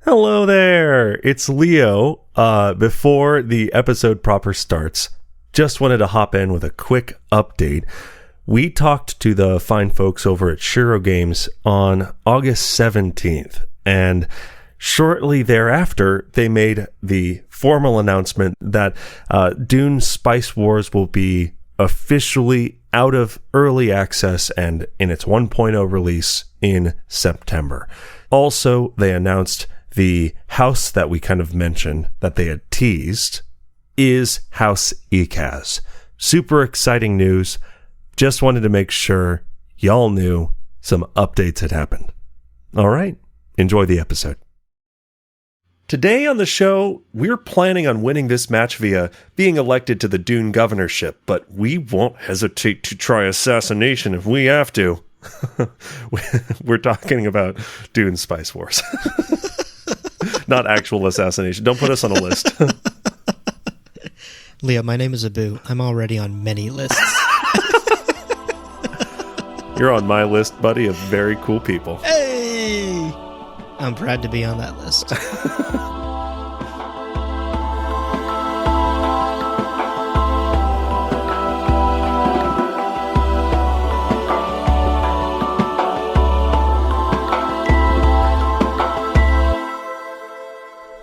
Hello there, it's Leo. Before the episode proper starts, just wanted to hop in with a quick update. We talked to the fine folks over at Shiro Games on August 17th, and shortly thereafter, they made the formal announcement that Dune Spice Wars will be officially out of early access and in its 1.0 release in September. Also, they announced the house that we kind of mentioned that they had teased is House Ekaz. Super exciting news. Just wanted to make sure y'all knew some updates had happened. All right, enjoy the episode. Today on the show, we're planning on winning this match via being elected to the Dune governorship, but we won't hesitate to try assassination if we have to. We're talking about Dune Spice Wars. Not actual assassination. Don't put us on a list. Leo, my name is Abu. I'm already on many lists. You're on my list, buddy, of very cool people. Hey! I'm proud to be on that list.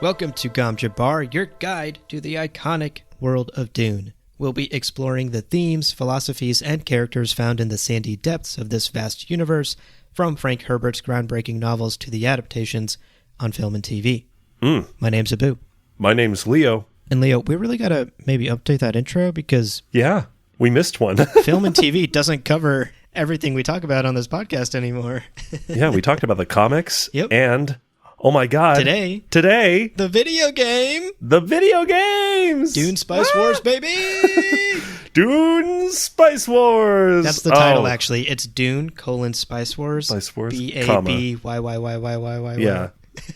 Welcome to Gom Jabbar, your guide to the iconic world of Dune. We'll be exploring the themes, philosophies, and characters found in the sandy depths of this vast universe, from Frank Herbert's groundbreaking novels to the adaptations on film and TV. My name's Abu. My name's Leo. And Leo, we really gotta maybe update that intro because... Yeah, we missed one. Film and TV doesn't cover everything we talk about on this podcast anymore. Yeah, we talked about the comics and... Oh my God. Today, the video games. Dune Spice Wars, baby. Dune Spice Wars. That's the title, actually. It's Dune: Spice Wars. Spice Wars, BABYYYYYY. Yeah.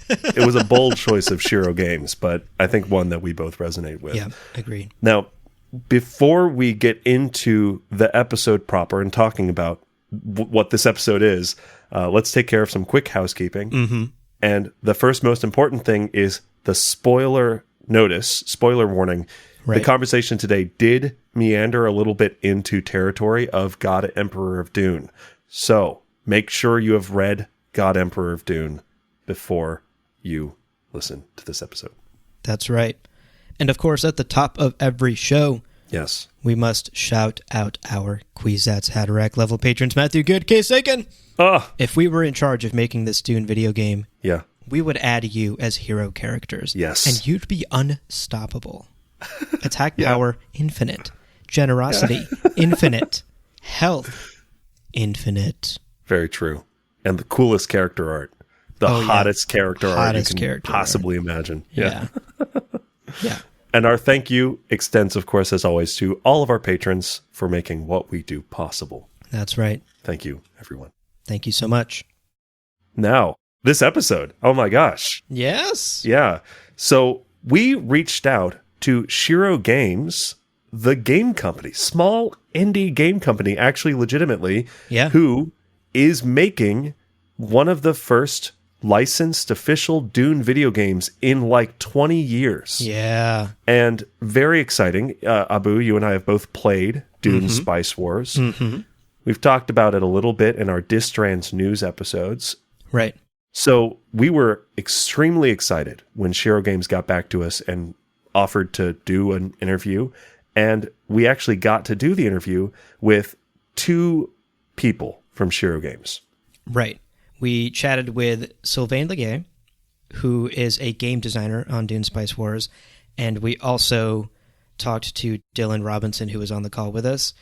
It was a bold choice of Shiro Games, but I think one that we both resonate with. Yeah, agreed. Now, before we get into the episode proper and talking about what this episode is, let's take care of some quick housekeeping. Mm-hmm. And the first most important thing is the spoiler warning. Right. The conversation today did meander a little bit into territory of God Emperor of Dune. So make sure you have read God Emperor of Dune before you listen to this episode. That's right. And of course, at the top of every show, yes, we must shout out our Kwisatz Haderach level patrons, Matthew Good, K. Sagan. If we were in charge of making this Dune video game, we would add you as hero characters. Yes. And you'd be unstoppable. Attack power, infinite. Generosity, infinite. Health, infinite. Very true. And the coolest character art. The hottest character art you can possibly imagine. Yeah. Yeah. And our thank you extends, of course, as always, to all of our patrons for making what we do possible. That's right. Thank you, everyone. Thank you so much. Now, this episode. Oh my gosh. Yes. Yeah. So we reached out to Shiro Games, the game company, small indie game company, actually legitimately, who is making one of the first licensed official Dune video games in like 20 years. Yeah. And very exciting. Abu, you and I have both played Dune Spice Wars. Mm-hmm. We've talked about it a little bit in our Distrans news episodes. Right. So we were extremely excited when Shiro Games got back to us and offered to do an interview. And we actually got to do the interview with two people from Shiro Games. Right. We chatted with Sylvain Leguet, who is a game designer on Dune Spice Wars. And we also talked to Dylan Robinson, who was on the call with us.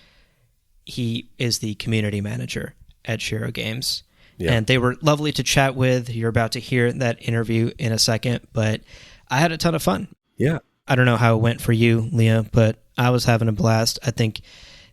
He is the community manager at Shiro Games. Yeah. And they were lovely to chat with. You're about to hear that interview in a second, but I had a ton of fun. Yeah. I don't know how it went for you, Leah, but I was having a blast. I think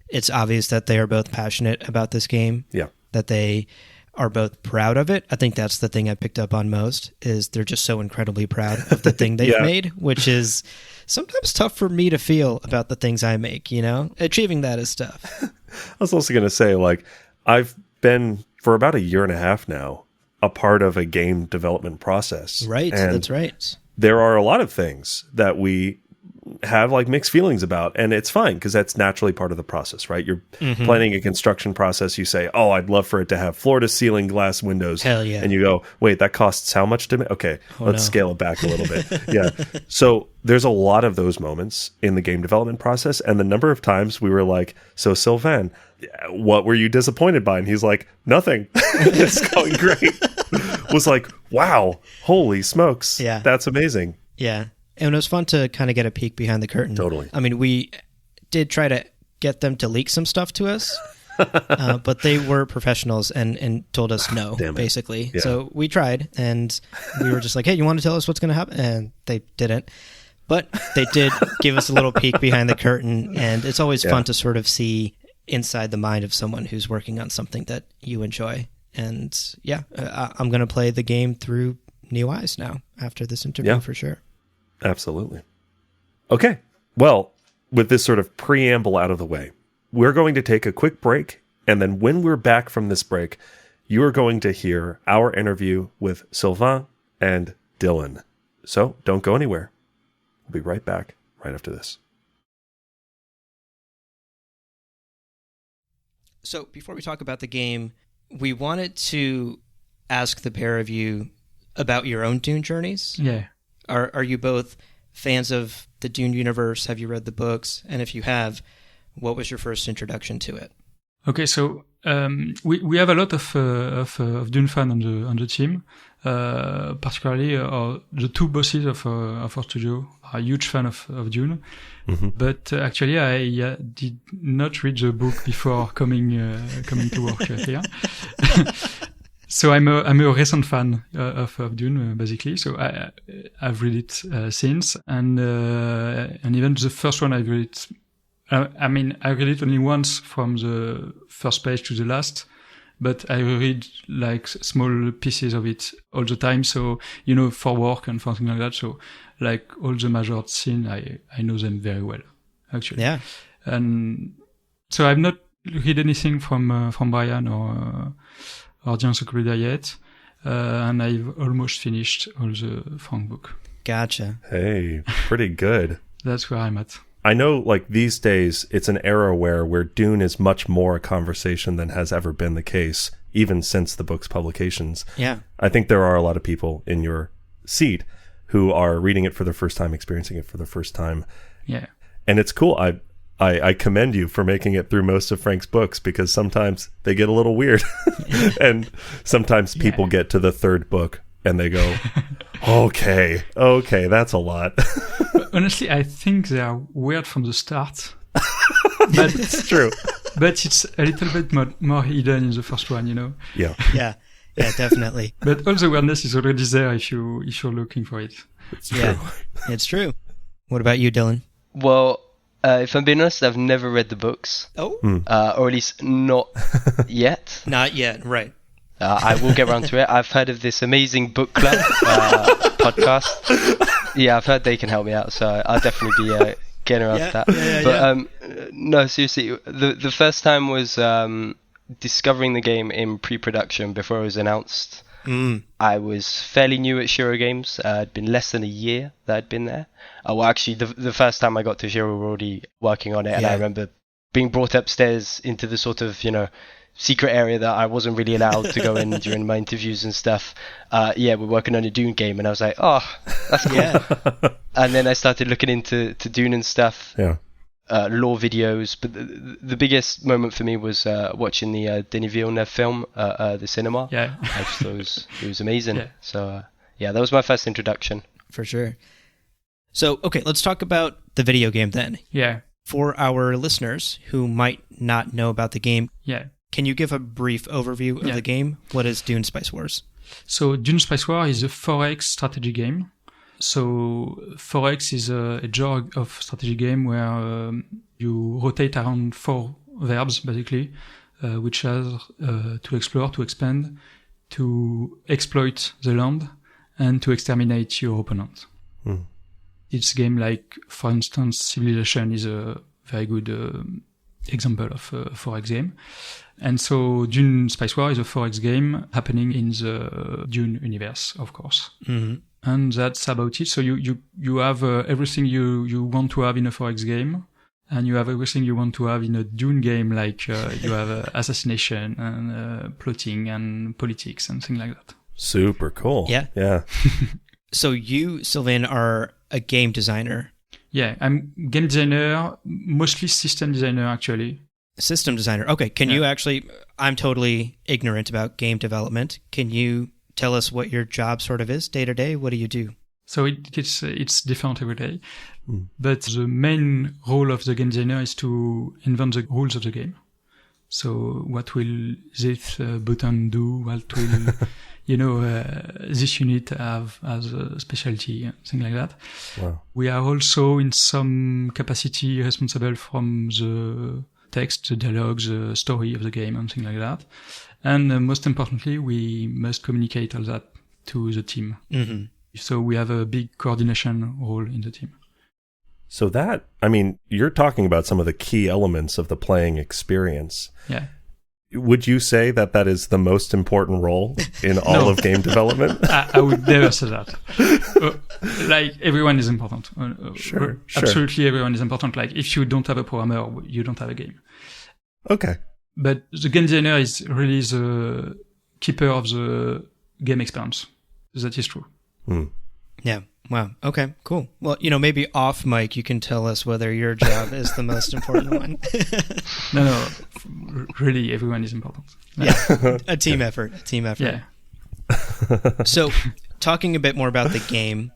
it's obvious that they are both passionate about this game. Yeah. That they are both proud of it. I think that's the thing I picked up on most, is they're just so incredibly proud of the thing they've made, which is sometimes tough for me to feel about the things I make, you know? Achieving that is tough. I was also going to say, like, I've been, for about a year and a half now, a part of a game development process. Right, And that's right. there are a lot of things that we have like mixed feelings about, and it's fine because that's naturally part of the process, right? You're planning a construction process. You say, "Oh, I'd love for it to have floor-to-ceiling glass windows." Hell yeah. And you go, "Wait, that costs how much to make?" Okay, let's scale it back a little bit. Yeah. So there's a lot of those moments in the game development process, and the number of times we were like, "So Sylvain, what were you disappointed by?" And he's like, "Nothing. It's going great." Was like, "Wow, holy smokes, Yeah, that's amazing." Yeah. And it was fun to kind of get a peek behind the curtain. Totally. I mean, we did try to get them to leak some stuff to us, but they were professionals and told us no, basically. Yeah. So we tried, and we were just like, hey, you want to tell us what's going to happen? And they didn't. But they did give us a little peek behind the curtain, and it's always fun to sort of see inside the mind of someone who's working on something that you enjoy. And I'm going to play the game through new eyes now after this interview for sure. Absolutely. Okay. Well, with this sort of preamble out of the way, we're going to take a quick break. And then when we're back from this break, you are going to hear our interview with Sylvain and Dylan. So don't go anywhere. We'll be right back right after this. So before we talk about the game, we wanted to ask the pair of you about your own Dune journeys. Yeah. Are you both fans of the Dune universe? Have you read the books? And if you have, what was your first introduction to it? Okay, so we have a lot of Dune fan on the team. Particularly the two bosses of our studio are huge fan of Dune. Mm-hmm. But actually, I did not read the book before coming to work here. So I'm a recent fan of Dune, basically. So I've read it since, and even the first one I've read it. I mean, I read it only once from the first page to the last, but I read like small pieces of it all the time. So for work and for things like that. So like all the major scenes, I know them very well, actually. Yeah. And so I've not read anything from Brian or the Encyclopedia yet, and I've almost finished all the Frank book. Gotcha. Hey, pretty good. That's where I'm at. I know, like, these days, it's an era where Dune is much more a conversation than has ever been the case, even since the book's publications. Yeah. I think there are a lot of people in your seat who are reading it for the first time, experiencing it for the first time. Yeah. And it's cool. I commend you for making it through most of Frank's books, because sometimes they get a little weird. And sometimes people get to the third book and they go, okay, that's a lot. Honestly, I think they are weird from the start. But it's true. But it's a little bit more hidden in the first one, Yeah. Yeah, definitely. But all the weirdness is already there if you're looking for it. It's true. Yeah, it's true. What about you, Dylan? Well, if I'm being honest, I've never read the books. Oh. Or at least not yet. Not yet, right. I will get around to it. I've heard of this amazing book club podcast. Yeah, I've heard they can help me out, so I'll definitely be getting around to that. But no, seriously, the first time was discovering the game in pre-production before it was announced. I was fairly new at Shiro Games. It'd been less than a year that I'd been there. Well, actually, the first time I got to Shiro, we were already working on it, and I remember being brought upstairs into the sort of, secret area that I wasn't really allowed to go in during my interviews and stuff. We're working on a Dune game, and I was like, oh, that's cool. Yeah. And then I started looking into Dune and stuff. Yeah. Lore videos, but the biggest moment for me was watching the Denis Villeneuve film, the cinema. Yeah. I just thought it was amazing. Yeah. So that was my first introduction. For sure. So, okay, let's talk about the video game then. Yeah. For our listeners who might not know about the game, can you give a brief overview of the game? What is Dune Spice Wars? So Dune Spice Wars is a 4X strategy game. So 4X is a genre of strategy game where you rotate around 4 verbs, basically, which are to explore, to expand, to exploit the land, and to exterminate your opponent. It's a game like, for instance, Civilization is a very good example of a 4X game. And so Dune Spice War is a 4X game happening in the Dune universe, of course. Mm-hmm. And that's about it. So you have everything you want to have in a 4X game, and you have everything you want to have in a Dune game, like you have assassination and plotting and politics and things like that. Super cool. Yeah. So you, Sylvain, are a game designer. Yeah, I'm game designer, mostly system designer, actually. System designer. Okay, can you actually... I'm totally ignorant about game development. Can you tell us what your job sort of is day to day? What do you do? So it's different every day. But the main role of the game designer is to invent the rules of the game. So what will this button do? What will... this unit have as a specialty, things like that. Wow. We are also in some capacity responsible from the text, the dialogue, the story of the game, and things like that. And most importantly, we must communicate all that to the team. Mm-hmm. So we have a big coordination role in the team. So that, I mean, you're talking about some of the key elements of the playing experience. Yeah. Would you say that that is the most important role in all of game development? I would never say that. Like, everyone is important. Sure. Absolutely everyone is important. Like, if you don't have a programmer, you don't have a game. Okay. But the game designer is really the keeper of the game experience. That is true. Yeah. Wow. Okay, cool. Well, maybe off mic, you can tell us whether your job is the most important one. No, really, everyone is important. Yeah, a team effort. Yeah. So, talking a bit more about the game,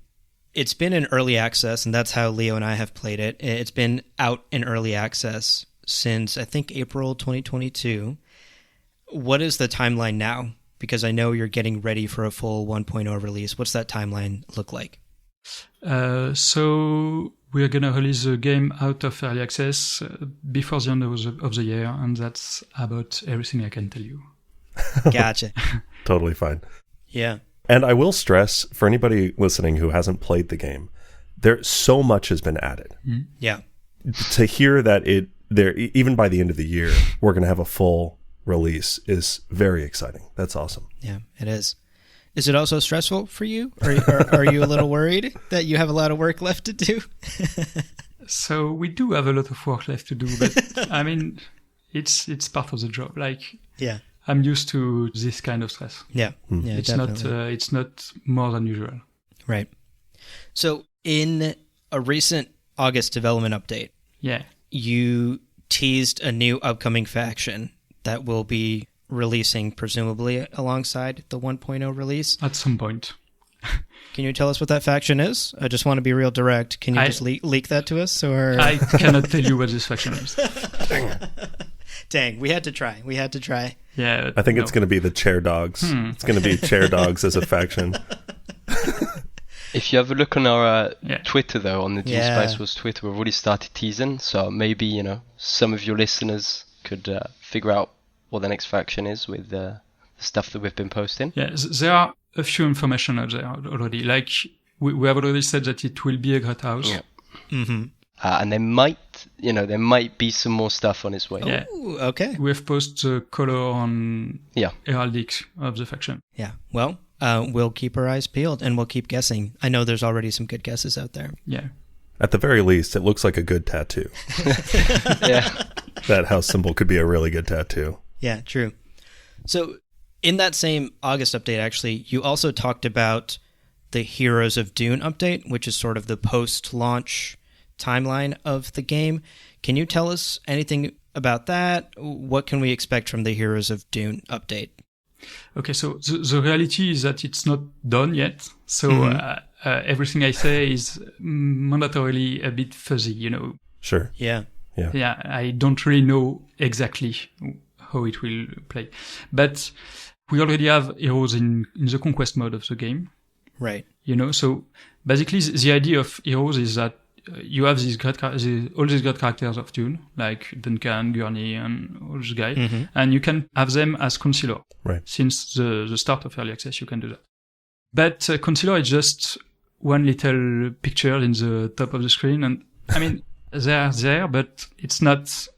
it's been in early access, and that's how Leo and I have played it. It's been out in early access since, I think, April 2022. What is the timeline now? Because I know you're getting ready for a full 1.0 release. What's that timeline look like? So we're going to release the game out of early access before the end of the year, and that's about everything I can tell you. Gotcha. Totally fine. Yeah. And I will stress, for anybody listening who hasn't played the game, so much has been added. Yeah. To hear that even by the end of the year, we're going to have a full release is very exciting. That's awesome. Yeah, it is. Is it also stressful for you? Are you a little worried that you have a lot of work left to do? So we do have a lot of work left to do, but I mean, it's part of the job. Like, yeah, I'm used to this kind of stress. Yeah, yeah, it's not more than usual. Right. So in a recent August development update, you teased a new upcoming faction that will be releasing presumably alongside the 1.0 release at some point. Can you tell us what that faction is? I just want to be real direct. Can you just leak that to us? Or I cannot tell you what this faction is. Dang, we had to try. Yeah, I think it's going to be the chair dogs. It's going to be chair dogs as a faction. If you have a look on our Twitter, though, on the Dune Spice Wars Twitter, we've already started teasing. So maybe, some of your listeners could figure out what the next faction is with the stuff that we've been posting. Yeah, there are a few information out there already. Like, we have already said that it will be a great house. Yeah. Mm-hmm. And there might be some more stuff on its way. Yeah. Ooh, okay. We have posted the color on heraldic of the faction. Yeah. Well, we'll keep our eyes peeled and we'll keep guessing. I know there's already some good guesses out there. Yeah. At the very least, it looks like a good tattoo. Yeah. That house symbol could be a really good tattoo. Yeah, true. So in that same August update, actually, you also talked about the Heroes of Dune update, which is sort of the post-launch timeline of the game. Can you tell us anything about that? What can we expect from the Heroes of Dune update? Okay, so the reality is that it's not done yet. So everything I say is mandatorily a bit fuzzy, Sure. Yeah. Yeah, I don't really know exactly how it will play. But we already have heroes in the conquest mode of the game. Right. So basically the idea of heroes is that you have all these great characters of Dune, like Duncan, Gurney, and all those guys, and you can have them as concealer. Right. Since the start of early access, you can do that. But concealer is just one little picture in the top of the screen, and I mean, they're there, but it's not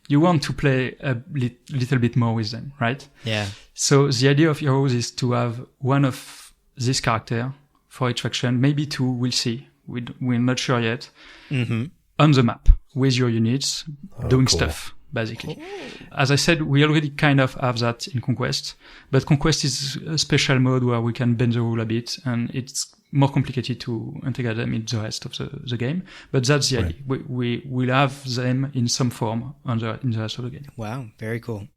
you want to play a little bit more with them, right? Yeah. So the idea of Heroes is to have one of this character for each faction, maybe two, we'll see. We're not sure yet. Mm-hmm. On the map with your units, doing cool. stuff, basically. As I said, we already kind of have that in Conquest, but Conquest is a special mode where we can bend the rule a bit, and it's more complicated to integrate them in the rest of the game. But that's the idea. We will have them in some form in the rest of the game. Wow, very cool.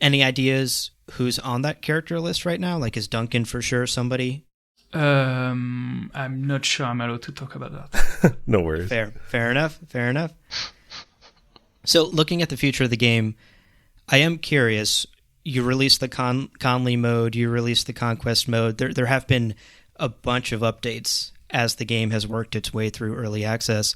Any ideas who's on that character list right now? Like, is Duncan for sure somebody? I'm not sure I'm allowed to talk about that. No worries. Fair enough. So, looking at the future of the game, I am curious. You released the Conley mode, you released the Conquest mode. There have been a bunch of updates as the game has worked its way through early access.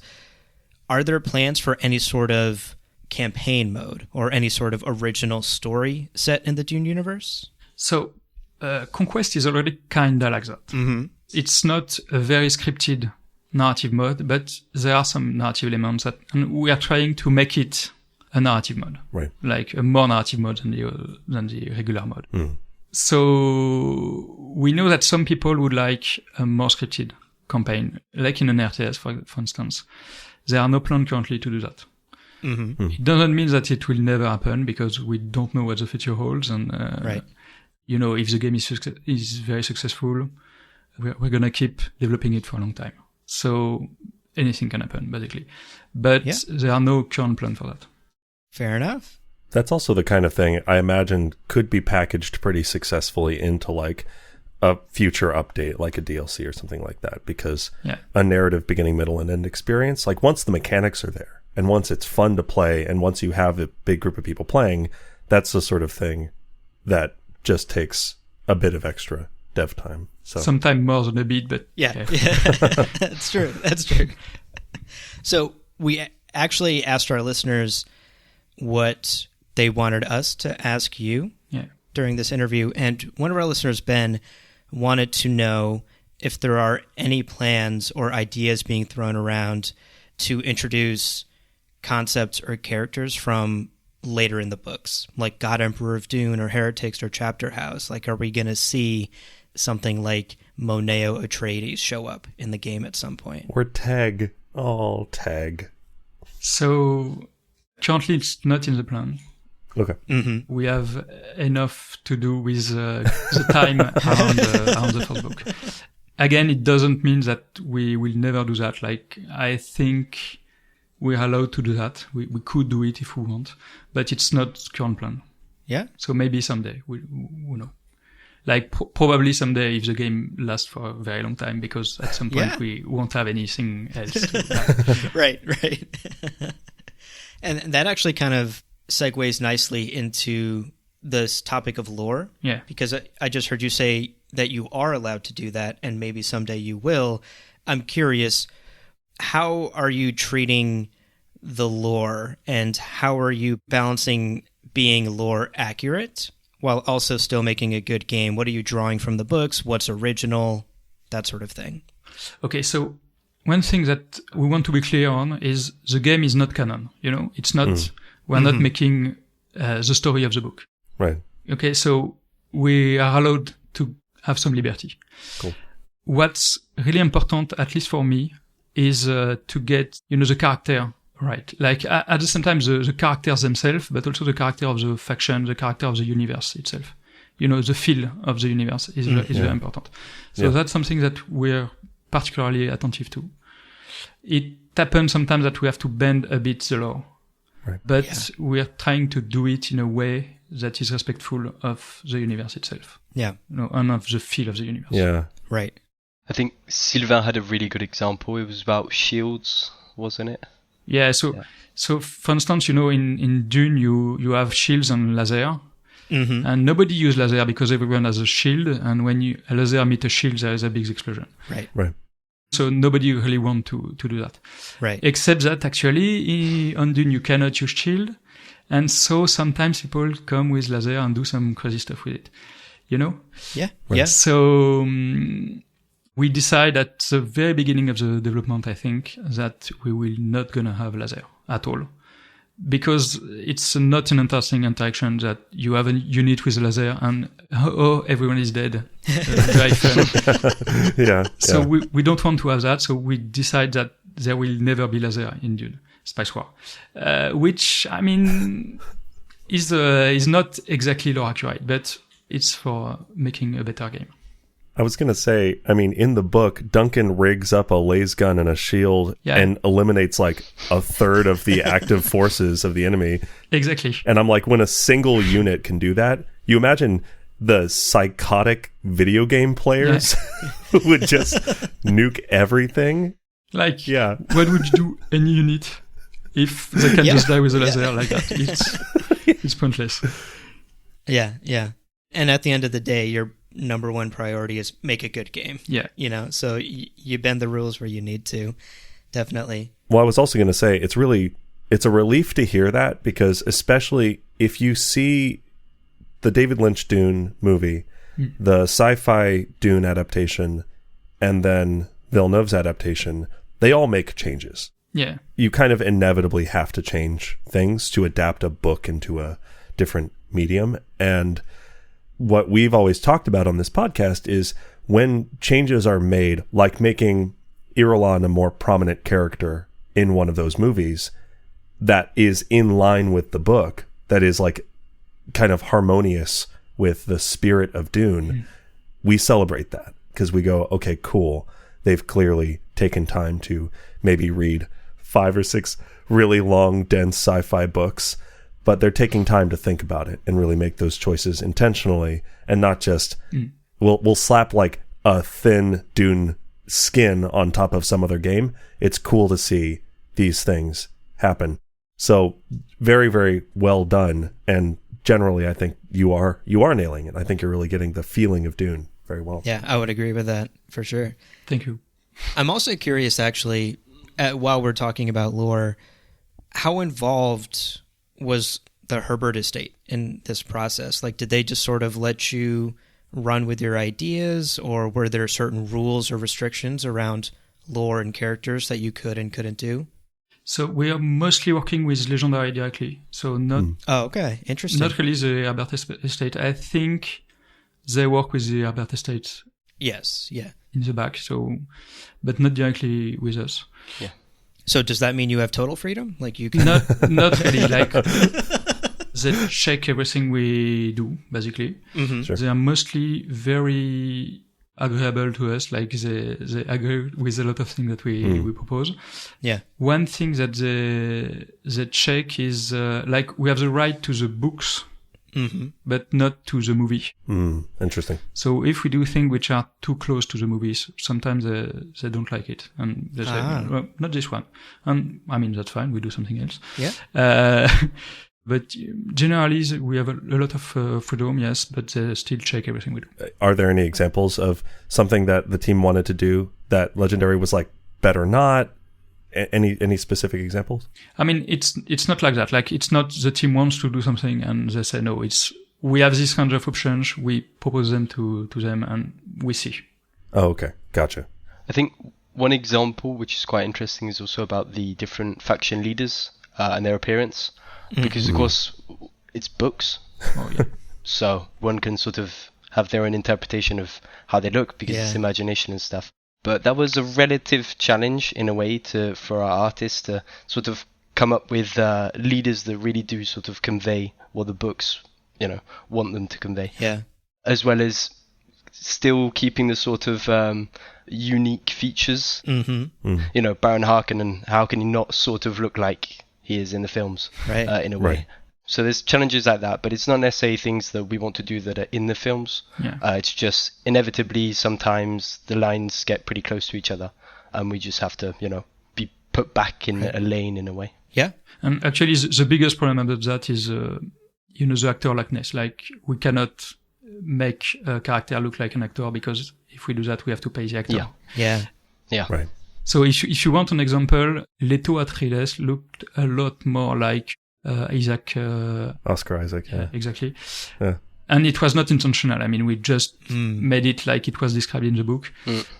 Are there plans for any sort of campaign mode or any sort of original story set in the Dune universe? So, Conquest is already kinda like that. Mm-hmm. It's not a very scripted narrative mode, but there are some narrative elements and we are trying to make it a narrative mode, right? Like a more narrative mode than the regular mode. Mm. So we know that some people would like a more scripted campaign, like in an RTS, for instance. There are no plans currently to do that. Mm-hmm. It doesn't mean that it will never happen because we don't know what the future holds, and right. You know, if the game is very successful, we're gonna keep developing it for a long time. So anything can happen, basically. But there are no current plans for that. Fair enough. That's also the kind of thing I imagine could be packaged pretty successfully into like a future update, like a DLC or something like that, because a narrative beginning, middle, and end experience, like once the mechanics are there and once it's fun to play and once you have a big group of people playing, that's the sort of thing that just takes a bit of extra dev time. So sometimes more than a bit, but yeah. That's true. So we actually asked our listeners what they wanted us to ask you during this interview, and one of our listeners, Ben, wanted to know if there are any plans or ideas being thrown around to introduce concepts or characters from later in the books, like God Emperor of Dune or Heretics or Chapter House. Like, are we going to see something like Moneo Atreides show up in the game at some point? Or Tag. Oh, Tag. So currently it's not in the plan. Okay. Mm-hmm. We have enough to do with the time around the first book. Again, it doesn't mean that we will never do that. Like, I think we're allowed to do that. We could do it if we want, but it's not current plan. Yeah. So maybe someday, we know. Like probably someday if the game lasts for a very long time, because at some point we won't have anything else to Right. And that actually kind of segues nicely into this topic of lore. Yeah. Because I just heard you say that you are allowed to do that, and maybe someday you will. I'm curious, how are you treating the lore, and how are you balancing being lore accurate while also still making a good game? What are you drawing from the books? What's original? That sort of thing. Okay, so one thing that we want to be clear on is the game is not canon. You know, it's not. We're not making the story of the book. Right. Okay, so we are allowed to have some liberty. Cool. What's really important, at least for me, is to get, the character right. Like at the same time, the characters themselves, but also the character of the faction, the character of the universe itself. The feel of the universe is very important. So that's something that we're particularly attentive to. It happens sometimes that we have to bend a bit the law. Right. But we're trying to do it in a way that is respectful of the universe itself. Yeah. And of the feel of the universe. Yeah. Right. I think Sylvain had a really good example. It was about shields, wasn't it? Yeah. So for instance, in Dune, you have shields and laser. Mm-hmm. And nobody uses laser because everyone has a shield. And when a laser meets a shield, there is a big explosion. Right. So nobody really wants to do that. Right. Except that actually on Dune you cannot use shield. And so sometimes people come with laser and do some crazy stuff with it. Yeah. Right. Yeah. So we decide at the very beginning of the development, I think, that we will not gonna have laser at all. because it's not an interesting interaction that you have a unit with a laser and everyone is dead. Very fun. Yeah. So we don't want to have that. So we decide that there will never be laser in Dune Spice War, which I mean is not exactly lore accurate, but it's for making a better game. I was going to say, I mean, in the book, Duncan rigs up a laser gun and a shield and eliminates like a third of the active forces of the enemy. Exactly. And I'm like, when a single unit can do that, you imagine the psychotic video game players who would just nuke everything. Like, what would you do any unit if they can just die with a laser like that? It's pointless. Yeah. And at the end of the day, your number one priority is make a good game. Yeah. You know, so you bend the rules where you need to. Definitely. Well, I was also going to say, it's a relief to hear that, because especially if you see the David Lynch Dune movie, the sci-fi Dune adaptation, and then Villeneuve's adaptation, they all make changes. Yeah. You kind of inevitably have to change things to adapt a book into a different medium. And what we've always talked about on this podcast is when changes are made, like making Irulan a more prominent character in one of those movies that is in line with the book, that is like kind of harmonious with the spirit of Dune, we celebrate that, because we go, okay, cool. They've clearly taken time to maybe read 5 or 6 really long, dense sci-fi books, but they're taking time to think about it and really make those choices intentionally, and not just we'll slap like a thin Dune skin on top of some other game. It's cool to see these things happen. So very, very well done. And generally, I think you are nailing it. I think you're really getting the feeling of Dune very well. Yeah, I would agree with that for sure. Thank you. I'm also curious, actually, while we're talking about lore, how involved was the Herbert estate in this process? Like, did they just sort of let you run with your ideas, or were there certain rules or restrictions around lore and characters that you could and couldn't do? So we are mostly working with Legendary directly. So not... Oh, okay. Interesting. Not really the Herbert estate. I think they work with the Herbert estate. Yes, yeah. In the back, so... But not directly with us. Yeah. So does that mean you have total freedom? Like you can... Not really. Like, they check everything we do, basically. Mm-hmm. Sure. They are mostly very agreeable to us. Like, they agree with a lot of things that we propose. Yeah. One thing that they check is, like, we have the right to the books, but not to the movie. Interesting. So if we do things which are too close to the movies, sometimes they don't like it. And they say, well, not this one. And I mean, that's fine. We do something else. Yeah. But generally, we have a lot of freedom, yes, but they still check everything we do. Are there any examples of something that the team wanted to do that Legendary was like, better not? Any specific examples? I mean, it's not like that. Like, it's not the team wants to do something and they say no. It's we have this range of options. We propose them to them and we see. Oh, okay, gotcha. I think one example which is quite interesting is also about the different faction leaders and their appearance, because of course it's books. Oh yeah. So one can sort of have their own interpretation of how they look because it's imagination and stuff. But that was a relative challenge in a way for our artists to sort of come up with leaders that really do sort of convey what the books, want them to convey. Yeah. As well as still keeping the sort of unique features. Mm-hmm. Baron Harkonnen, how can he not sort of look like he is in the films, right? In a way. Right. So there's challenges like that, but it's not necessarily things that we want to do that are in the films. Yeah. It's just inevitably sometimes the lines get pretty close to each other, and we just have to, be put back in a lane in a way. Yeah. And actually, the biggest problem about that is, the actor likeness. Like, we cannot make a character look like an actor, because if we do that, we have to pay the actor. Yeah. Right. So if you want an example, Leto Atreides looked a lot more like Isaac. Oscar Isaac. Yeah. Exactly. Yeah. And it was not intentional. I mean, we just made it like it was described in the book.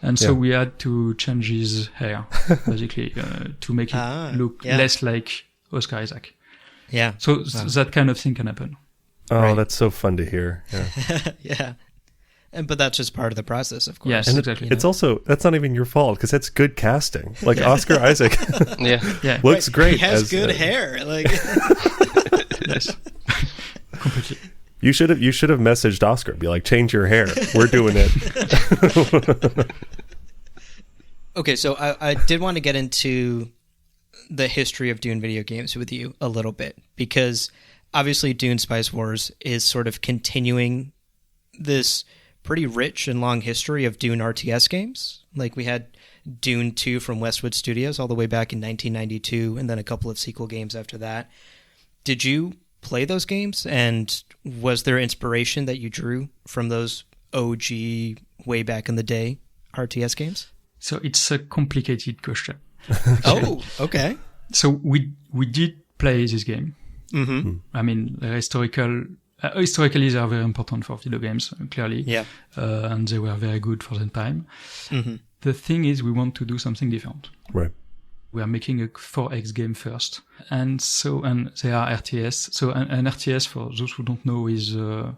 And so we had to change his hair, basically, to make it look less like Oscar Isaac. Yeah. So that kind of thing can happen. Oh, Right. that's so fun to hear. Yeah. Yeah. But that's just part of the process, of course. Yes, And exactly. it's also, that's not even your fault because that's good casting. Like Oscar Isaac Yeah. looks great. He has as, good hair. Like, Yes. Completely. You should have messaged Oscar, be like, change your hair. We're doing it. okay, so I did want to get into the history of Dune video games with you a little bit, because obviously Dune Spice Wars is sort of continuing this pretty rich and long history of Dune RTS games. Like we had Dune 2 from Westwood Studios all the way back in 1992, and then a couple of sequel games after that. Did you play those games, and was there inspiration that you drew from those OG way back in the day RTS games? So it's a complicated question. Oh, okay. So we did play this game. Mm-hmm. I mean, historically they are very important for video games, clearly. Yeah. And they were very good for the time. Mm-hmm. The thing is, we want to do something different. Right. We are making a 4X game first. And they are RTS. So an RTS, for those who don't know, is a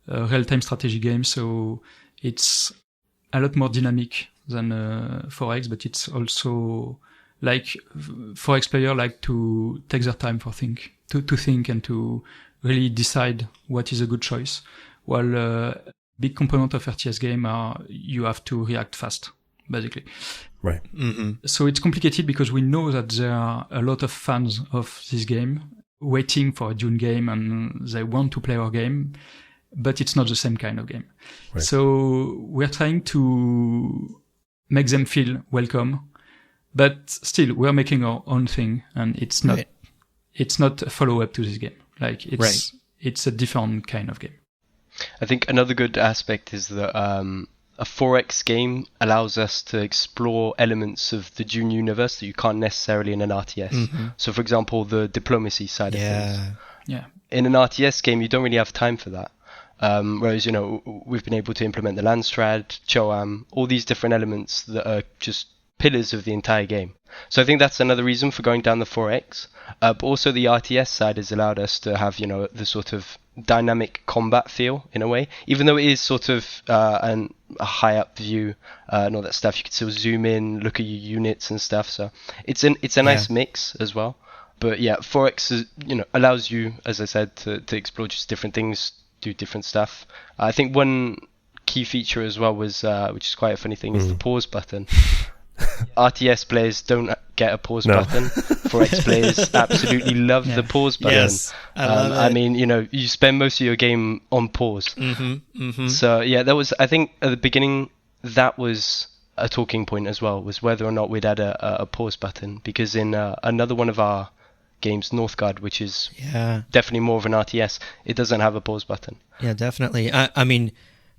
real-time strategy game. So it's a lot more dynamic than 4X, but it's also like 4X player like to take their time to think and to really decide what is a good choice. While big component of RTS game are you have to react fast, basically. Right. Mm-hmm. So it's complicated because we know that there are a lot of fans of this game waiting for a Dune game and they want to play our game, but it's not the same kind of game. Right. So we're trying to make them feel welcome, but still we're making our own thing, and it's not a follow-up to this game. Like it's a different kind of game. I think another good aspect is that a 4X game allows us to explore elements of the Dune universe that you can't necessarily in an RTS. Mm-hmm. So, for example, the diplomacy side of things. Yeah. In an RTS game, you don't really have time for that. Whereas, we've been able to implement the Landstrad, Choam, all these different elements that are just pillars of the entire game. So I think that's another reason for going down the 4X. But also the RTS side has allowed us to have, the sort of dynamic combat feel in a way, even though it is sort of a high up view and all that stuff. You can still zoom in, look at your units and stuff. So it's a nice mix as well. But yeah, 4X is, allows you, as I said, to explore just different things, do different stuff. I think one key feature as well was, which is quite a funny thing, is the pause button. RTS players don't get a pause button. 4X players absolutely love the pause button. Yes, I love it. I mean, you spend most of your game on pause. Mm-hmm. Mm-hmm. So yeah, that was, I think at the beginning, that was a talking point as well, was whether or not we'd add a pause button, because in another one of our games, Northgard, which is definitely more of an RTS, it doesn't have a pause button. Yeah, definitely. I mean,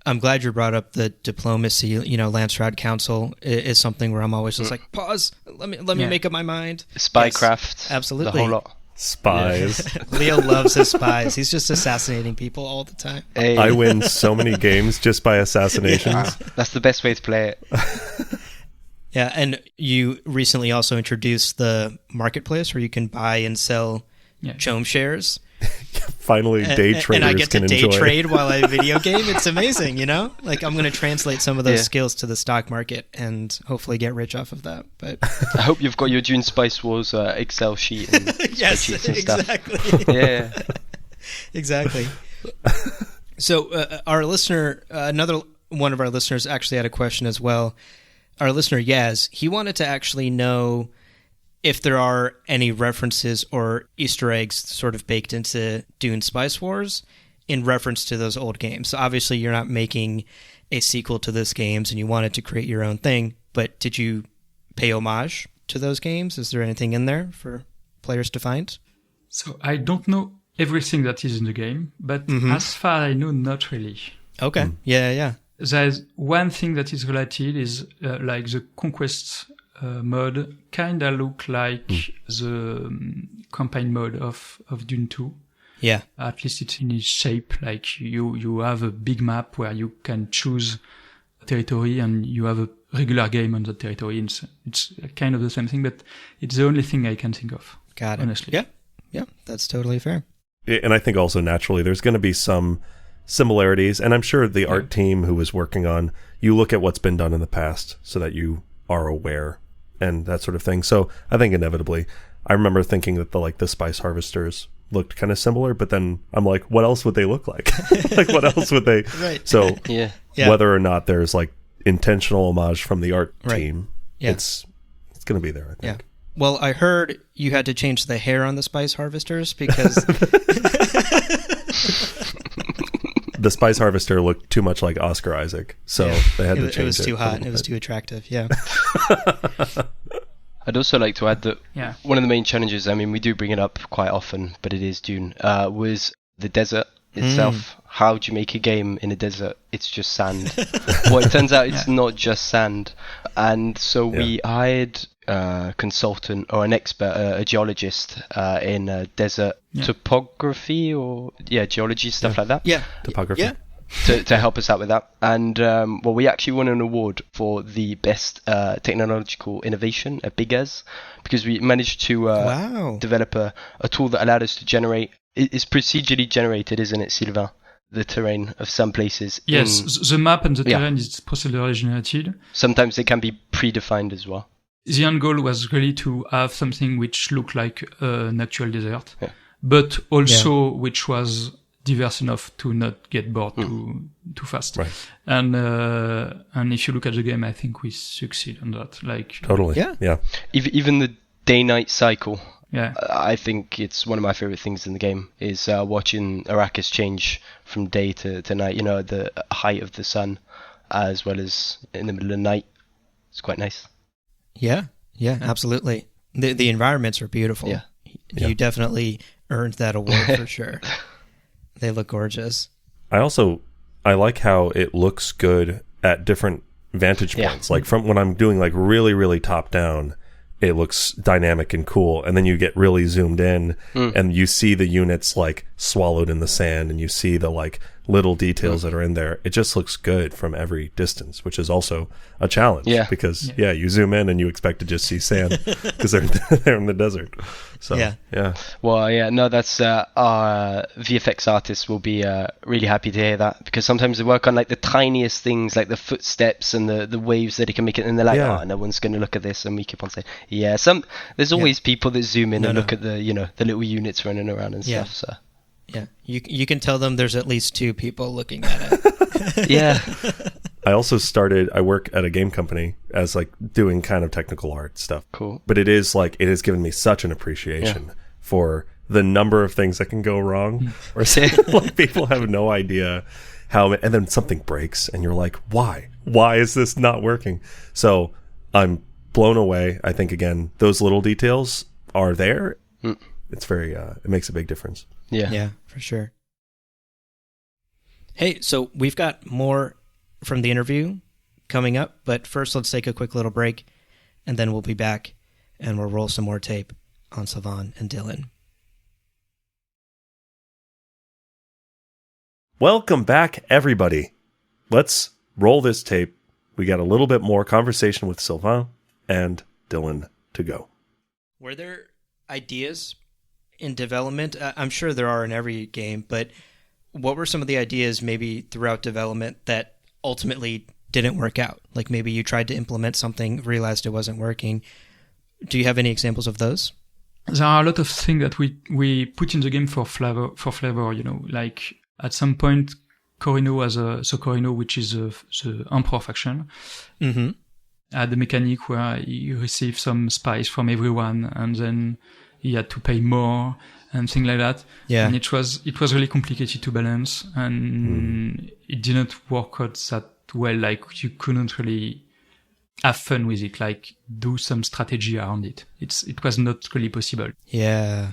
I'm glad you brought up the diplomacy. Landstrad Council is something where I'm always just like, pause. Let me make up my mind. Spycraft, yes, absolutely, the whole lot. Spies. Leo loves his spies. He's just assassinating people all the time. Hey. I win so many games just by assassinations. That's the best way to play it. Yeah, and you recently also introduced the marketplace where you can buy and sell Chome shares. Finally, day traders and I get to can day enjoy. trade while I video game. It's amazing, Like I'm going to translate some of those skills to the stock market and hopefully get rich off of that. But I hope you've got your Dune Spice Wars Excel sheet and yes, spreadsheets and stuff. exactly. Yeah, exactly. So our listener, another one of our listeners, actually had a question as well. Our listener Yaz, he wanted to actually know if there are any references or Easter eggs sort of baked into Dune Spice Wars in reference to those old games. So obviously you're not making a sequel to those games and you wanted to create your own thing, but did you pay homage to those games? Is there anything in there for players to find? So I don't know everything that is in the game, but as far as I know, not really. Okay. Yeah. There's one thing that is related is like the Conquest mode kind of look like the campaign mode of Dune 2. Yeah. At least it's in its shape. Like you have a big map where you can choose a territory and you have a regular game on the territory. It's kind of the same thing, but it's the only thing I can think of. Got it. Honestly. Yeah. Yeah, that's totally fair. And I think also naturally there's going to be some similarities, and I'm sure the art team who was working on, you look at what's been done in the past so that you are aware and that sort of thing. So I think inevitably, I remember thinking that the spice harvesters looked kind of similar, but then I'm like, what else would they look like? Like, what else would they? Right. So Yeah. whether or not there's like intentional homage from the art Right. team, Yeah. it's going to be there, I think. Yeah. Well, I heard you had to change the hair on the spice harvesters because The spice harvester looked too much like Oscar Isaac, so they had to change it. It was too hot. It was too attractive. Yeah. I'd also like to add that Yeah. one of the main challenges, I mean, we do bring it up quite often, but it is Dune, was the desert itself. How do you make a game in a desert? It's just sand. Well, it turns out it's not just sand. And so we hired a consultant or an expert, a geologist in desert topography or geology, stuff like that. Yeah. Topography. Yeah. To help us out with that. And we actually won an award for the best technological innovation at Big As, because we managed to develop a tool that allowed us to generate. It's procedurally generated, isn't it, Sylvain? The terrain of some places. Yes, the map and the terrain is procedurally generated. Sometimes they can be predefined as well. The end goal was really to have something which looked like an actual desert, but also which was diverse enough to not get bored too fast. Right. And if you look at the game, I think we succeed on that. Like Totally. Yeah. Even the day-night cycle. Yeah. I think it's one of my favorite things in the game is watching Arrakis change from day to night. You know, the height of the sun, as well as in the middle of the night. It's quite nice. Yeah, absolutely. The environments are beautiful. Yeah. You definitely earned that award for sure. They look gorgeous. I like how it looks good at different vantage points. Like from when I'm doing like really, really top down, it looks dynamic and cool. And then you get really zoomed in and you see the units like swallowed in the sand, and you see the like little details that are in there. It just looks good from every distance, which is also a challenge because you zoom in and you expect to just see sand because they're in the desert. So Well, no, that's our VFX artists will be really happy to hear that, because sometimes they work on like the tiniest things, like the footsteps and the waves that it can make it, and they're like, no one's going to look at this, and we keep on saying, there's always people that zoom in and look at the the little units running around and stuff. So you can tell them there's at least two people looking at it. I work at a game company as like doing kind of technical art stuff. Cool. But it has given me such an appreciation for the number of things that can go wrong, or like people have no idea how, and then something breaks and you're like, why is this not working? So I'm blown away. I think again, those little details are there. It's very, it makes a big difference. Yeah, for sure. Hey, so we've got more from the interview coming up, but first let's take a quick little break, and then we'll be back and we'll roll some more tape on Sylvain and Dylan. Welcome back, everybody. Let's roll this tape. We got a little bit more conversation with Sylvain and Dylan to go. Were there ideas in development? I'm sure there are in every game, but what were some of the ideas maybe throughout development that ultimately didn't work out? Like maybe you tried to implement something, realized it wasn't working. Do you have any examples of those? There are a lot of things that we put in the game for flavor, like at some point, Corino, which is the Emperor faction, had a mechanic where he received some spice from everyone, and then he had to pay more and things like that. Yeah. And it was really complicated to balance, and it didn't work out that well. Like you couldn't really have fun with it, like do some strategy around it. It was not really possible. Yeah.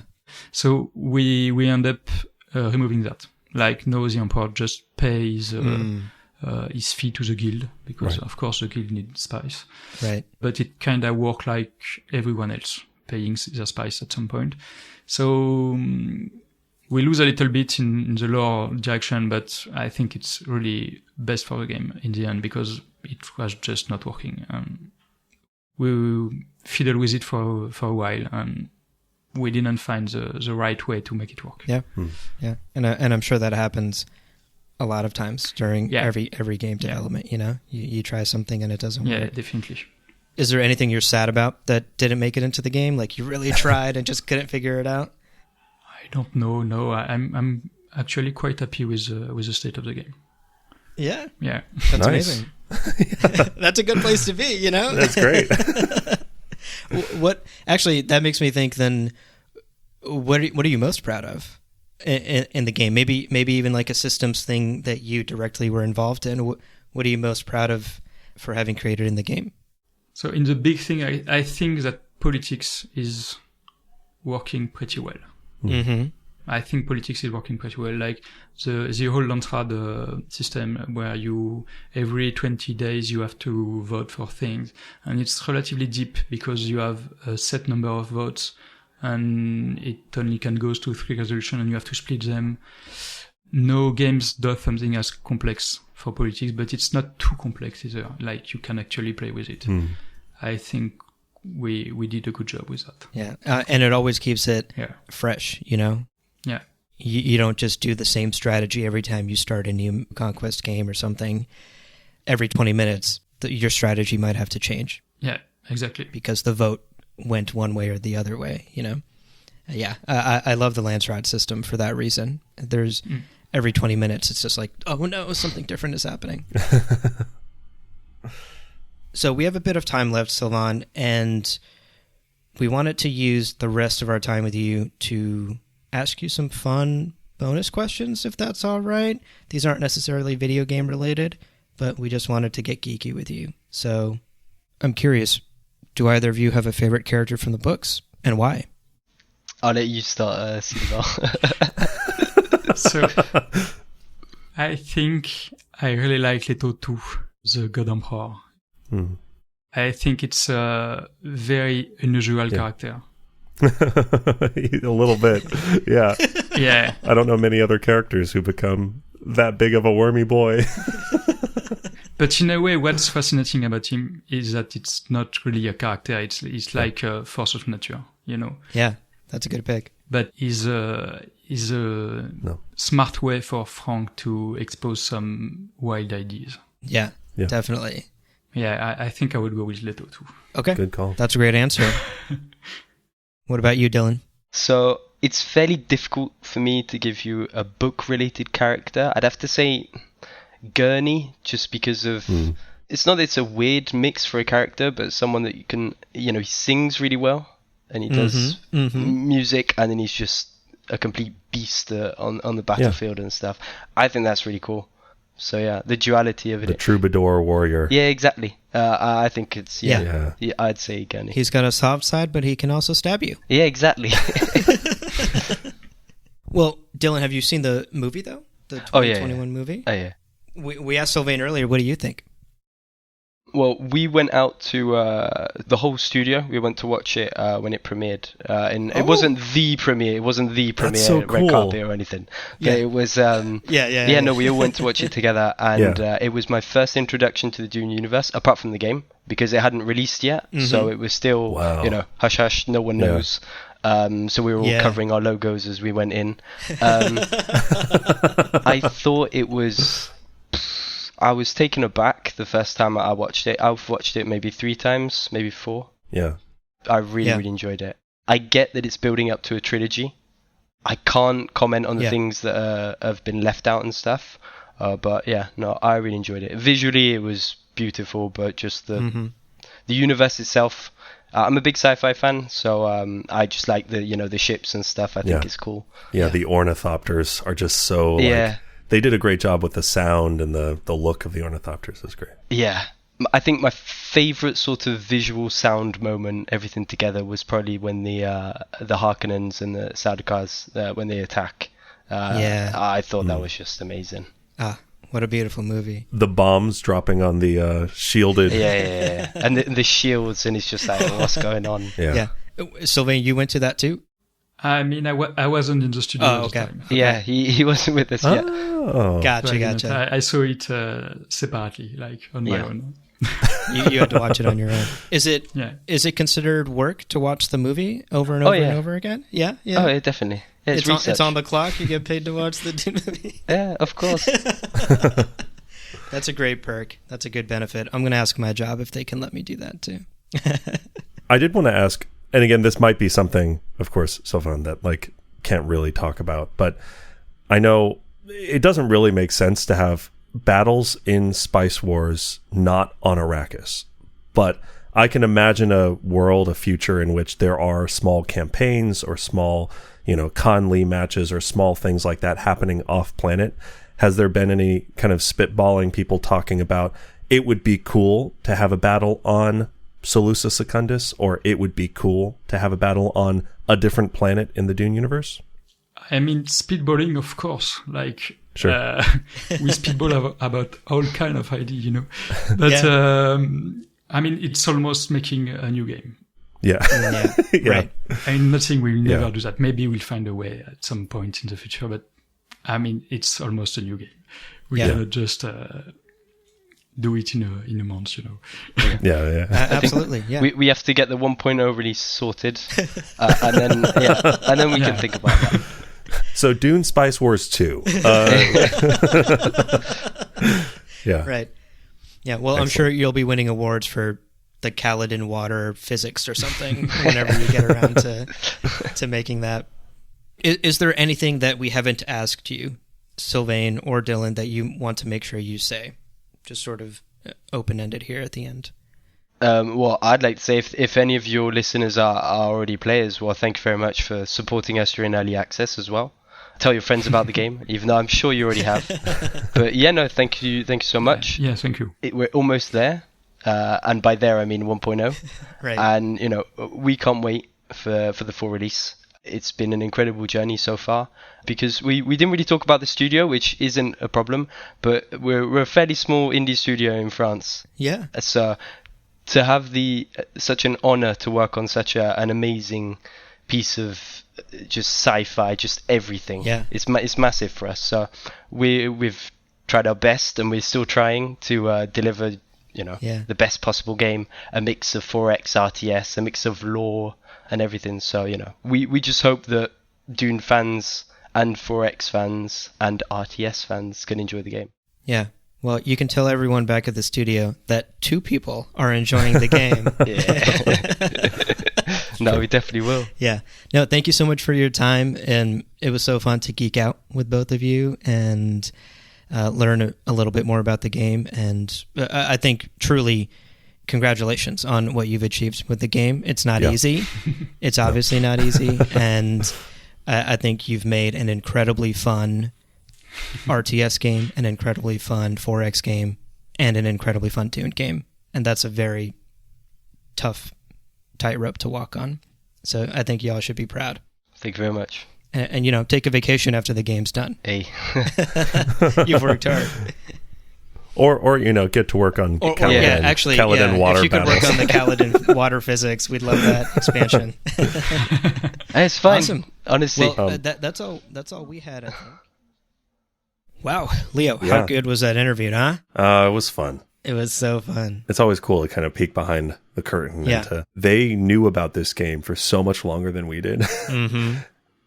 So we end up removing that. Like now the Emperor just pays his fee to the guild, because of course the guild needs spice. Right. But it kind of worked like everyone else, paying their spice at some point. So we lose a little bit in the lore direction, but I think it's really best for the game in the end, because it was just not working. We fiddled with it for a while, and we didn't find the right way to make it work. Yeah, yeah, and I'm sure that happens a lot of times during every game development. You know, you try something and it doesn't work. Yeah, definitely. Is there anything you're sad about that didn't make it into the game? Like you really tried and just couldn't figure it out? I don't know. No, I'm actually quite happy with the state of the game. Yeah. Yeah. That's amazing. That's a good place to be, you know? That's great. Actually, that makes me think then, what are you most proud of in the game? Maybe even like a systems thing that you directly were involved in. What are you most proud of for having created in the game? So in the big thing, I think that politics is working pretty well. Mm-hmm. I think politics is working pretty well. Like the whole Landsraad system where every 20 days you have to vote for things. And it's relatively deep because you have a set number of votes and it only can go to 3 resolutions and you have to split them. No games does something as complex for politics, but it's not too complex either. Like you can actually play with it. I think we did a good job with that. Yeah. And it always keeps it fresh, you know? Yeah. You don't just do the same strategy every time you start a new Conquest game or something. Every 20 minutes, your strategy might have to change. Yeah, exactly. Because the vote went one way or the other way, you know? Yeah, I love the Landsraad system for that reason. There's every 20 minutes, it's just like, oh no, something different is happening. So we have a bit of time left, Sylvain, and we wanted to use the rest of our time with you to ask you some fun bonus questions, if that's all right. These aren't necessarily video game related, but we just wanted to get geeky with you. So I'm curious, do either of you have a favorite character from the books, and why? I'll let you start, Sylvain. So I think I really like Leto 2, the God Emperor. I think it's a very unusual character. A little bit, yeah. Yeah. I don't know many other characters who become that big of a wormy boy. But in a way, what's fascinating about him is that it's not really a character. It's like a force of nature, you know. Yeah, that's a good pick. But is a smart way for Frank to expose some wild ideas. Yeah. Definitely. Yeah, I think I would go with Leto too. Okay. Good call. That's a great answer. What about you, Dylan? So it's fairly difficult for me to give you a book-related character. I'd have to say Gurney, just because of... It's not that it's a weird mix for a character, but someone that you can... You know, he sings really well, and he does music, and then he's just a complete beast on the battlefield and stuff. I think that's really cool. So yeah, the duality of it. The troubadour warrior. Yeah, exactly. I think it's I'd say Gurney. He's got a soft side, but he can also stab you. Yeah, exactly. Well, Dylan, have you seen the movie though? The 2021 movie? Oh yeah. We asked Sylvain earlier. What do you think? Well, we went out to the whole studio. We went to watch it when it premiered. And it wasn't the premiere. It wasn't the premiere so cool. red carpet or anything. Yeah. But it was... No, we all went to watch it together. And it was my first introduction to the Dune universe, apart from the game, because it hadn't released yet. So it was still, hush hush, no one knows. So we were all covering our logos as we went in. I thought it was... I was taken aback the first time I watched it. I've watched it maybe 3 times, maybe 4. Yeah. I really enjoyed it. I get that it's building up to a trilogy. I can't comment on the things that have been left out and stuff. But yeah, no, I really enjoyed it. Visually, it was beautiful, but just the universe itself. I'm a big sci-fi fan, so I just like the ships and stuff. I think it's cool. Yeah, the ornithopters are just so they did a great job with the sound, and the look of the ornithopters is great. Yeah. I think my favorite sort of visual sound moment, everything together, was probably when the Harkonnens and the Sardaukars, when they attack. I thought that was just amazing. Ah, what a beautiful movie. The bombs dropping on the shielded... Yeah. And the shields, and it's just like, what's going on? Yeah. Sylvain, you went to that too? I mean, I wasn't in the studio at the time. Yeah, he wasn't with us yet. Oh. Gotcha. I saw it separately, like on my own. You had to watch it on your own. Is it Yeah. is it considered work to watch the movie over and over and over again? Yeah, yeah. Oh, yeah, definitely. Yeah, It's on the clock. You get paid to watch the Dune movie. Yeah, of course. That's a great perk. That's a good benefit. I'm going to ask my job if they can let me do that too. I did want to ask, and again, this might be something, of course, Sylvain, that like can't really talk about, but I know it doesn't really make sense to have battles in Spice Wars not on Arrakis, but I can imagine a world, a future in which there are small campaigns or small, Conley matches or small things like that happening off planet. Has there been any kind of spitballing, people talking about it would be cool to have a battle on Solusa Secundus, or it would be cool to have a battle on a different planet in the Dune universe? I mean, speedballing, of course. Like, Sure. we speedball about all kind of idea, But, I mean, it's almost making a new game. Yeah. Yeah. Right. I'm not saying we'll never do that. Maybe we'll find a way at some point in the future, but I mean, it's almost a new game. We cannot just do it in a month, Yeah. Absolutely. Yeah. We have to get the 1.0 release sorted, and then we can think about that. So Dune Spice Wars 2. Yeah. Right. Yeah. Well, I'm sure you'll be winning awards for the Kaladin water physics or something whenever you get around to making that. Is there anything that we haven't asked you, Sylvain or Dylan, that you want to make sure you say? Just sort of open-ended here at the end. Well, I'd like to say if any of your listeners are already players, well, thank you very much for supporting us during early access as well. Tell your friends about the game, even though I'm sure you already have. But yeah, no, thank you so much. Yeah, thank you. We're almost there, and by there I mean 1.0. Right. And we can't wait for the full release. It's been an incredible journey so far, because we didn't really talk about the studio, which isn't a problem, but we're a fairly small indie studio in France. Yeah. So to have such an honor to work on such an amazing piece of just sci-fi, just everything. Yeah. It's massive for us. So we've tried our best, and we're still trying to deliver the best possible game, a mix of 4X RTS, a mix of lore and everything. So we just hope that Dune fans and 4X fans and RTS fans can enjoy the game. Yeah. Well, you can tell everyone back at the studio that 2 people are enjoying the game. No, we definitely will. Yeah. No, thank you so much for your time, and it was so fun to geek out with both of you and learn a little bit more about the game. And I think truly congratulations on what you've achieved with the game. It's not easy. It's obviously not easy. And I think you've made an incredibly fun RTS game, an incredibly fun 4X game, and an incredibly fun Dune game. And that's a very tough tightrope to walk on. So I think y'all should be proud. Thank you very much. And take a vacation after the game's done. Hey. You've worked hard. Or get to work on Kaladin water if you could battles. work on the Kaladin water physics, we'd love that expansion. Hey, it's fun. Awesome. Honestly. Well, that's all we had, I think. Wow, Leo, how good was that interview, huh? It was fun. It was so fun. It's always cool to kind of peek behind the curtain. Yeah. And they knew about this game for so much longer than we did. Mm-hmm.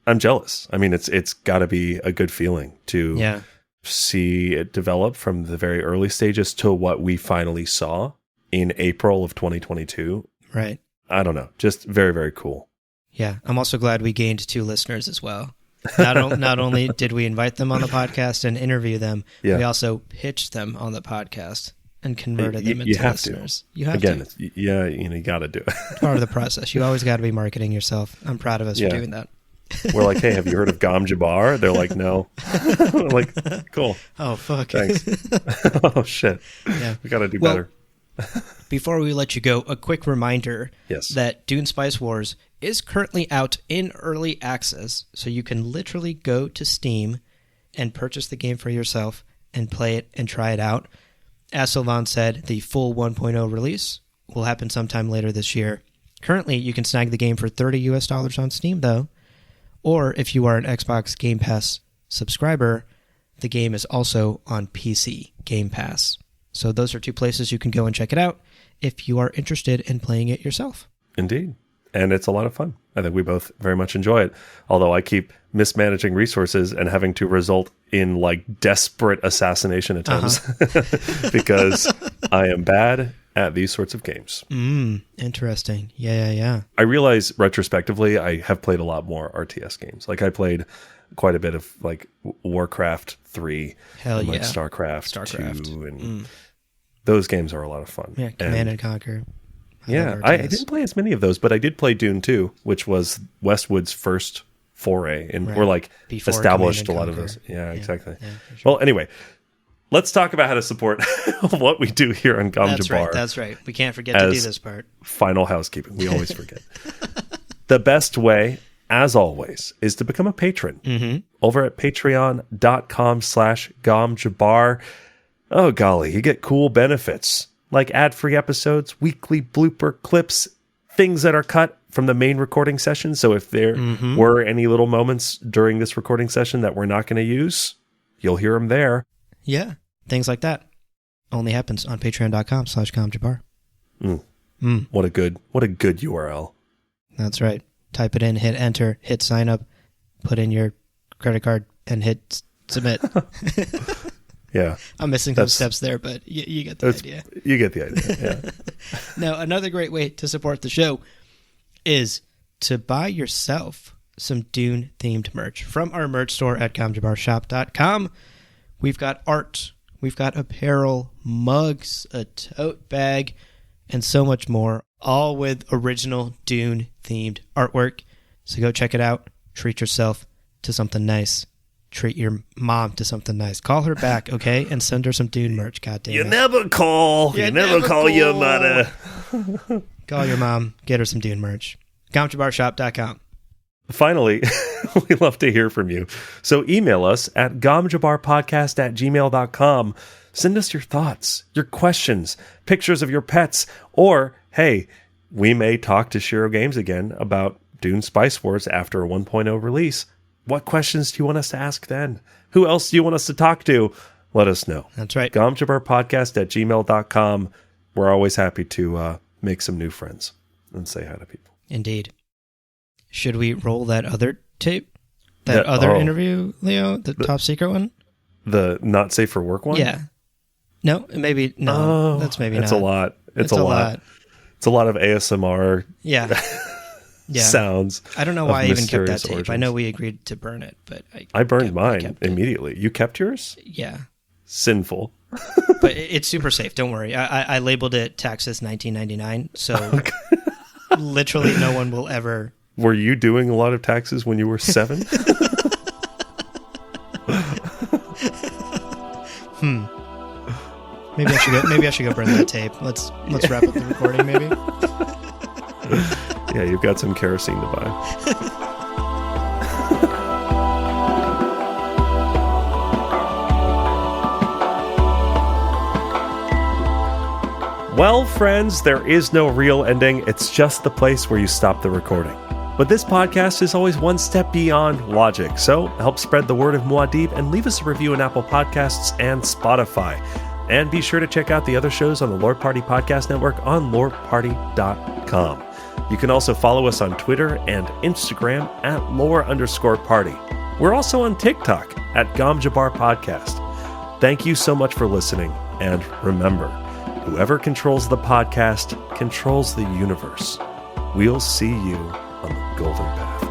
I'm jealous. I mean, it's got to be a good feeling to see it develop from the very early stages to what we finally saw in April of 2022. Right. I don't know. Just very, very cool. Yeah. I'm also glad we gained 2 listeners as well. Not only did we invite them on the podcast and interview them, we also pitched them on the podcast and converted them into listeners. You have to. You got to do it. It's part of the process. You always got to be marketing yourself. I'm proud of us for doing that. We're like, hey, have you heard of Gom Jabbar? They're like, no. We're like, cool. Oh, fuck. Thanks. Oh, shit. Yeah. We got to do better. Before we let you go, a quick reminder that Dune Spice Wars is currently out in early access, so you can literally go to Steam and purchase the game for yourself and play it and try it out. As Sylvain said, the full 1.0 release will happen sometime later this year. Currently, you can snag the game for $30 on Steam, though. Or if you are an Xbox Game Pass subscriber, the game is also on PC Game Pass. So those are 2 places you can go and check it out if you are interested in playing it yourself. Indeed. And it's a lot of fun. I think we both very much enjoy it. Although I keep mismanaging resources and having to result in like desperate assassination attempts because I am bad at these sorts of games. Interesting. Yeah. I realize retrospectively I have played a lot more RTS games. Like I played quite a bit of like Warcraft 3 and like StarCraft 2 and those games are a lot of fun. Yeah, Command and Conquer. I didn't play as many of those, but I did play Dune 2, which was Westwood's first foray, and we're like before established a lot of those. Yeah, exactly. Yeah, sure. Well, anyway, let's talk about how to support what we do here on Gom Jabbar. That's right. We can't forget to do this part. Final housekeeping. We always forget. The best way, as always, is to become a patron over at patreon.com/GomJabbar. Oh, golly, you get cool benefits like ad-free episodes, weekly blooper clips, things that are cut from the main recording session. So if there were any little moments during this recording session that we're not going to use, you'll hear them there. Yeah, things like that. Only happens on patreon.com/GomJabbar. What a good URL. That's right. Type it in, hit enter, hit sign up, put in your credit card, and hit submit. Yeah. I'm missing some steps there, but you get the idea. You get the idea, yeah. Now, another great way to support the show is to buy yourself some Dune-themed merch from our merch store at GomJabbarShop.com. We've got art, we've got apparel, mugs, a tote bag, and so much more, all with original Dune-themed artwork. So go check it out. Treat yourself to something nice. Treat your mom to something nice. Call her back, okay? And send her some Dune merch, goddamn it. You never call your mother. Call your mom. Get her some Dune merch. GomJabbarShop.com. Finally, we love to hear from you. So email us at gomjabbarpodcast@gmail.com. Send us your thoughts, your questions, pictures of your pets, or, hey, we may talk to Shiro Games again about Dune Spice Wars after a 1.0 release. What questions do you want us to ask then? Who else do you want us to talk to? Let us know. That's right. gomjabbarpodcast@gmail.com. We're always happy to make some new friends and say hi to people. Indeed. Should we roll that other tape? That other interview, Leo? The top secret one? The not safe for work one? Yeah. No, maybe no. That's maybe it's not. A lot. It's a lot. It's a lot of ASMR. Yeah. Sounds. I don't know why I even kept that tape. Origins. I know we agreed to burn it, but I burned mine immediately. You kept yours? Yeah. Sinful. But it's super safe. Don't worry. I labeled it Taxes 1999, so literally no one will ever. Were you doing a lot of taxes when you were 7? Maybe I should go burn that tape. Let's wrap up the recording, maybe. Yeah, you've got some kerosene to buy. Well, friends, there is no real ending. It's just the place where you stop the recording. But this podcast is always one step beyond logic, so help spread the word of Muad'Dib and leave us a review in Apple Podcasts and Spotify. And be sure to check out the other shows on the Lore Party Podcast Network on loreparty.com. You can also follow us on Twitter and Instagram at lore_party. We're also on TikTok at Gom Jabbar Podcast. Thank you so much for listening, and remember, whoever controls the podcast controls the universe. We'll see you on the golden path.